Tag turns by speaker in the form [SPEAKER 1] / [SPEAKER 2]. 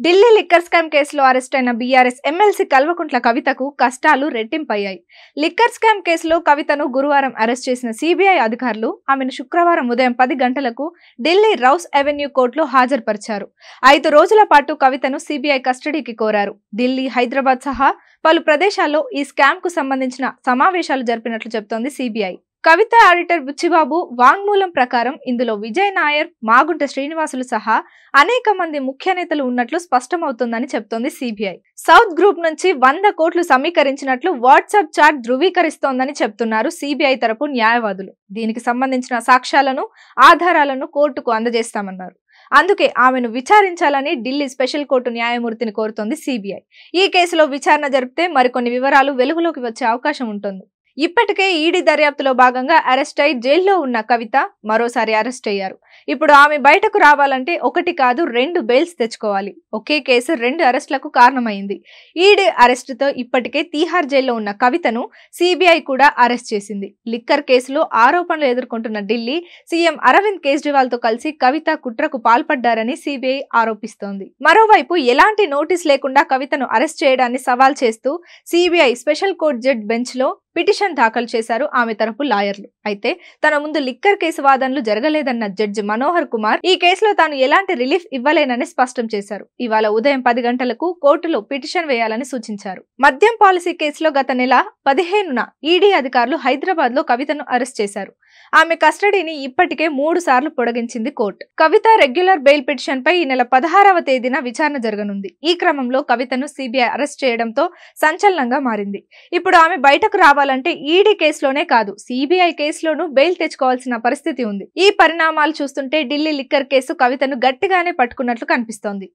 [SPEAKER 1] Delhi liquor scam కేసులో arrest అయిన BRS MLC Kalvakuntla కవితకు కష్టాలు రెట్టింపయ్యాయి. లిక్కర్ స్కామ్ కేసులో కవితను గురువారం అరెస్ట్ చేసిన సిబిఐ అధికారులు ఆమెను శుక్రవారం ఉదయం 10 గంటలకు ఢిల్లీ రౌస్ అవెన్యూ కోర్టులో హాజరుపరిచారు. 5 రోజుల పాటు కవితను సిబిఐ కస్టడీకి కోరారు. ఢిల్లీ, హైదరాబాద్ సహా పలు ప్రదేశాల్లో ఈ స్కామ్ కు సంబంధించిన సమావేశాలు జరిపినట్లు చెబుతోంది సిబిఐ. కవిత ఆడిటర్ బుచ్చిబాబు వాంగ్మూలం ప్రకారం ఇందులో విజయ్ నాయర్, మాగుంట శ్రీనివాసులు సహా అనేక మంది ముఖ్య నేతలు ఉన్నట్లు స్పష్టమవుతోందని చెబుతోంది సిబిఐ. సౌత్ గ్రూప్ నుంచి 100 కోట్లు సమీకరించినట్లు వాట్సాప్ చాట్ ధృవీకరిస్తోందని చెబుతున్నారు సిబిఐ తరపు న్యాయవాదులు. దీనికి సంబంధించిన సాక్ష్యాలను, ఆధారాలను కోర్టుకు అందజేస్తామన్నారు. అందుకే ఆమెను విచారించాలని ఢిల్లీ స్పెషల్ కోర్టు న్యాయమూర్తిని కోరుతోంది సిబిఐ. ఈ కేసులో విచారణ జరిపితే మరికొన్ని వివరాలు వెలుగులోకి వచ్చే అవకాశం ఉంటుంది. ఇప్పటికే ఈడీ దర్యాప్తులో భాగంగా అరెస్ట్ అయి జైల్లో ఉన్న కవిత మరోసారి అరెస్ట్ అయ్యారు. ఇప్పుడు ఆమె బయటకు రావాలంటే 1 కాదు 2 బెయిల్స్ తెచ్చుకోవాలి. ఒకే కేసు 2 అరెస్టులకు కారణమైంది. ఈడీ అరెస్టుతో ఇప్పటికే తీహార్ జైల్లో ఉన్న కవితను సిబిఐ కూడా అరెస్ట్ చేసింది. లిక్కర్ కేసులో ఆరోపణలు ఎదుర్కొంటున్న ఢిల్లీ సీఎం అరవింద్ కేజ్రీవాల్ తో కలిసి కవిత కుట్రకు పాల్పడ్డారని సిబిఐ ఆరోపిస్తోంది. మరోవైపు ఎలాంటి నోటీస్ లేకుండా కవితను అరెస్ట్ చేయడాన్ని సవాల్ చేస్తూ CBI special court judge bench లో పిటిషన్ దాఖలు చేశారు ఆమె తరపు లాయర్లు. అయితే తన ముందు లిక్కర్ కేసు వాదనలు జరగలేదన్న జడ్జి మనోహర్ కుమార్ ఈ కేసులో తాను ఎలాంటి రిలీఫ్ ఇవ్వలేనని స్పష్టం చేశారు. ఇవాళ ఉదయం 10 గంటలకు కోర్టులో పిటిషన్ వేయాలని సూచించారు. మద్యం పాలసీ కేసులో గత నెల 15న ఈడీ అధికారులు హైదరాబాద్ లో కవితను అరెస్ట్ చేశారు. ఆమె కస్టడీని ఇప్పటికే 3 సార్లు పొడిగించింది కోర్టు. కవిత రెగ్యులర్ బెయిల్ పిటిషన్ పై ఈ నెల 16వ తేదీన విచారణ జరగనుంది. ఈ క్రమంలో కవితను సిబిఐ అరెస్ట్ చేయడంతో సంచలనంగా మారింది. ఇప్పుడు ఆమె బయటకు రావాలంటే ఈడీ కేసులోనే కాదు, సిబిఐ కేసులోనూ బెయిల్ తెచ్చుకోవాల్సిన పరిస్థితి ఉంది. ఈ పరిణామాలు చూస్తుంటే ఢిల్లీ లిక్కర్ కేసు కవితను గట్టిగానే పట్టుకున్నట్లు కనిపిస్తోంది.